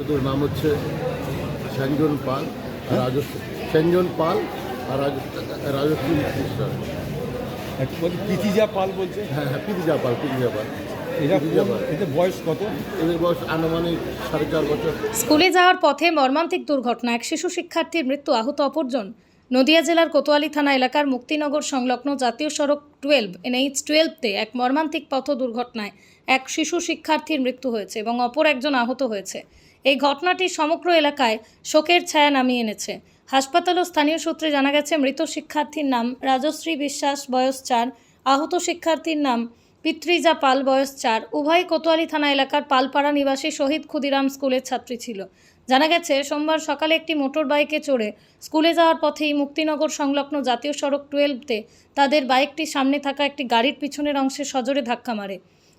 তোর নাম হচ্ছে সেনজন পাল আর সেনজন পাল আর রাজশ্রী মিশ্রা। পিতিজা পাল বলছে। হ্যাঁ হ্যাঁ, পিতিজা পাল। এদের বয়স কত? এদের বয়স আনুমানিক 4.5 বছর। স্কুলে যাওয়ার পথে মর্মান্তিক দুর্ঘটনা, এক শিশু শিক্ষার্থীর মৃত্যু, আহত অপরজন। নদিয়া জেলার কোতোয়ালি থানা এলাকার মুক্তিনগর সংলগ্ন জাতীয় সড়ক 12 NH 12-তে এক মর্মান্তিক পথ দুর্ঘটনায় এক শিশু শিক্ষার্থীর মৃত্যু হয়েছে এবং অপর একজন আহত হয়েছে। এই ঘটনাটি সমগ্র এলাকায় শোকের ছায়া নামিয়ে এনেছে। হাসপাতাল ও স্থানীয় সূত্রে জানা গেছে, মৃত শিক্ষার্থীর নাম রাজশ্রী বিশ্বাস, বয়স 4। আহত শিক্ষার্থীর নাম পিতৃজা পাল, বয়স 4। উভয় কোতোয়ালি থানা এলাকার পালপাড়া নিবাসী শহীদ ক্ষুদিরাম স্কুলের ছাত্রী ছিল। জানা গেছে, সোমবার সকালে একটি মোটর বাইকে চড়ে স্কুলে যাওয়ার পথেই মুক্তিনগর সংলগ্ন জাতীয় সড়ক 12-তে তাদের বাইকটি সামনে থাকা একটি গাড়ির পিছনের অংশে সজোরে ধাক্কা মারে।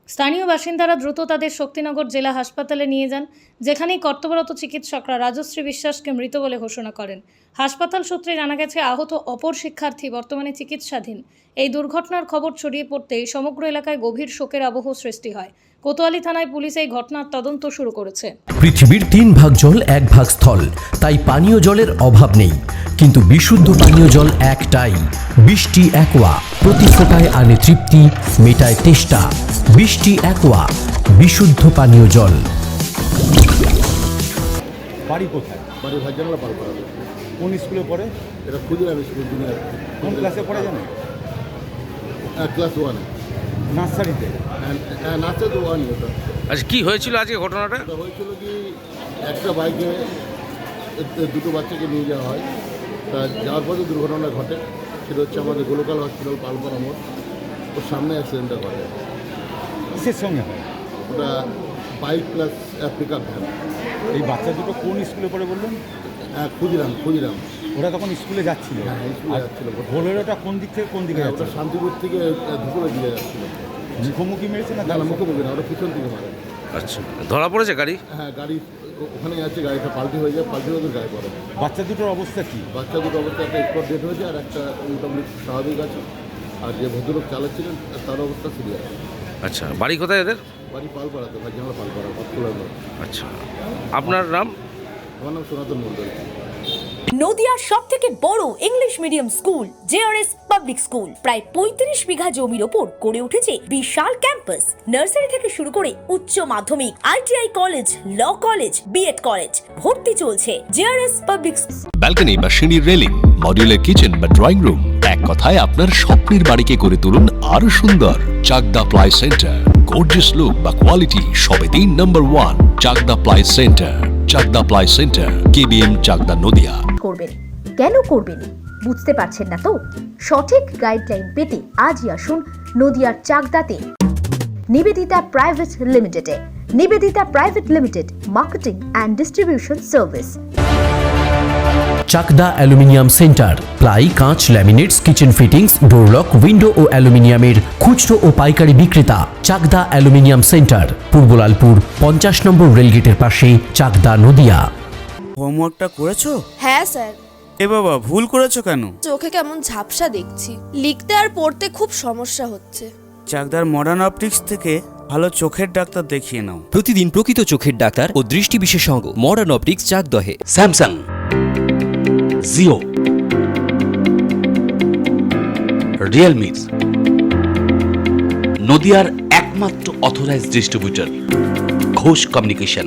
স্থানীয় বাসিন্দারা দ্রুত তাদের শক্তিনগর জেলা হাসপাতালে নিয়ে যান, যেখানেই কর্তব্যরত চিকিৎসকরা রাজশ্রী বিশ্বাসকে মৃত বলে ঘোষণা করেন। হাসপাতাল সূত্রে জানা গেছে, আহত অপর শিক্ষার্থী বর্তমানে চিকিৎসাধীন। এই দুর্ঘটনার খবর ছড়িয়ে পড়তেই সমগ্র এলাকায় গভীর শোকের আবহ সৃষ্টি হয়। কোতোয়ালি থানায় পুলিশ এই ঘটনার তদন্ত শুরু করেছে। পৃথিবীর 3 ভাগ জল 1 ভাগ স্থল, তাই পানীয় জলের অভাব নেই। কিন্তু বিশুদ্ধ পানীয় জল একটাই, বৃষ্টি অ্যাকোয়া। প্রতি ফোঁটায় আনে তৃপ্তি, মেটায় তেষ্টা। বৃষ্টি অ্যাকোয়া, বিশুদ্ধ পানীয় জল। বাড়ি কোথায়? বাড়ি ভাইজানলা পালপাড়া। কোন স্কুলে পড়ে? এটা ক্ষুদিরাম স্কুল জুনিয়র। কোন ক্লাসে পড়ে জানো? ক্লাস 1। নার্সারিতে। হ্যাঁ, নাচে তো 1 ওটা। আচ্ছা, কি হয়েছিল আজকে ঘটনাটা? এটা হয়েছিল কি, একটা বাইকে দুটো বাচ্চাকে নিয়ে যাওয়া হয়। তা যাওয়ার পথে দুর্ঘটনা ঘটে। সেটা হচ্ছে আমাদের গোলকাল হসপিটাল পালপাড়া মোড়, ওর সামনে অ্যাক্সিডেন্টটা ঘটে। কিসের সঙ্গে হয়? ওটা bike plus pick up van. এই বাচ্চা দুটো কোন স্কুলে পড়ে বললেন? ক্ষুদিরাম। ওরা তখন স্কুলে যাচ্ছিল? হ্যাঁ, স্কুলে যাচ্ছিল। বোলেরোটা কোন দিক থেকে কোন দিকে ওটা যাচ্ছে? শান্তিপুর থেকে দুপুরের দিকে যাচ্ছিল। মুখোমুখি মেরেছে না? না, মুখোমুখি না, ওটা পিছন থেকে মারে। আচ্ছা, ধরা পড়েছে গাড়ি? হ্যাঁ, গাড়ি ওখানে আছে, গাড়িটা পাল্টি হয়ে যায়, পাল্টি হয়ে গাড়ি পড়ে। বাচ্চা দুটোর অবস্থা কি? বাচ্চা দুটো অবস্থা, একটা স্পট ডেট হয়েছে আর একটা মোটামুটি স্বাভাবিক আছে। আর যে ভদ্রলোক চালাচ্ছিলেন তার অবস্থা সিরিয়াস। আচ্ছা, বাড়ি কোথায় এদের? বাড়ি পালপাড়াতে, ভাইজানলা পালপাড়া, পাতকুলার মোড়। আচ্ছা, আপনার নাম? আমার নাম সনাতন মণ্ডল। নদিয়ার সবথেকে বড় English medium school JRS public school প্রায় 35 বিঘা জমির ওপর গড়ে উঠেছে বিশাল ক্যাম্পাস। নার্সারি থেকে শুরু করে উচ্চ মাধ্যমিক, ITI college, law college, B Ed college, ভর্তি চলছে জেআরএস পাবলিক। ব্যালকনি বা সিঁড়ির রেলিং, মডিউলার কিচেন বা ড্রয়িং রুম, এক কথায় আপনার স্বপ্নের বাড়িকে করে তুলুন আরো সুন্দর। Chakdaha ply centre, gorgeous look বা কোয়ালিটি সবেতেই number 1। Chakdaha ply centre, Chakdaha ply centre, KBM, Chakdaha, Nadia. করবেন কেন করবেন বুঝতে পারছেন না তো? সঠিক গাইডলাইন পেতে আজই আসুন নদিয়ার চাকদাতে নিবেদিতা প্রাইভেট লিমিটেডে। Nivedita private limited, marketing and distribution service. Chakdah aluminium centre, ply, কাঁচ, laminates, kitchen fittings, door lock, window ও অ্যালুমিনিয়ামের খুচরো ও পাইকারি বিক্রেতা। Chakdah aluminium centre, Purbalalpur 50 number রেলগেটের পাশে, চাকদা, নদিয়া। হোমওয়ার্কটা করেছো? হ্যাঁ স্যার। এ বাবা, ভুল করেছো কেন? চোখে কেমন ঝাপসা দেখছি, লিখতে আর পড়তে খুব সমস্যা হচ্ছে। চাকদার মডার্ন অপটিক্স থেকে ভালো চোখের ডাক্তার দেখিয়ে নাও। প্রতিদিন প্রকৃত চোখের ডাক্তার ও দৃষ্টি বিশেষজ্ঞ মডার্ন অপটিক্স, চাকদহে। স্যামসাং, জিও, রিয়েলমি, নদিয়ার একমাত্র অথরাইজড ডিস্ট্রিবিউটর ঘোষ কমিউনিকেশন,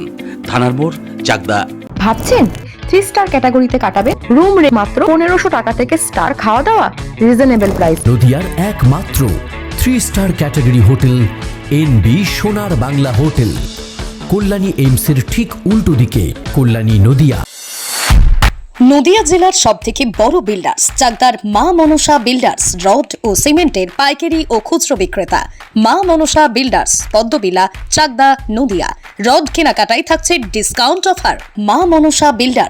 থানার মোড়, চাকদা। ভাবছেন 3 স্টার ক্যাটাগরিতে কাটাবে? রুম রে মাত্র 1500 টাকা থেকে স্টার, খাওয়া দাওয়া রিজনেবল প্রাইস। নদিয়ার একমাত্র 3 স্টার ক্যাটাগরি হোটেল এনবি সোনার বাংলা হোটেল, কল্যাণী এইমসের ঠিক উল্টো দিকে, কল্যাণী, নদিয়া। নদিয়া জেলার সবথেকে বড় বিল্ডার্স চাকদার মা মনসা বিল্ডার্স, রড ও সিমেন্টের পাইকারি ও খুচরো বিক্রেতা। মা মনসা বিল্ডার্স, পদ্মবিলা, চাকদা, নদিয়া। রড কেনাকাটায় থাকছে ডিসকাউন্ট অফার। মা মনসা বিল্ডার্স।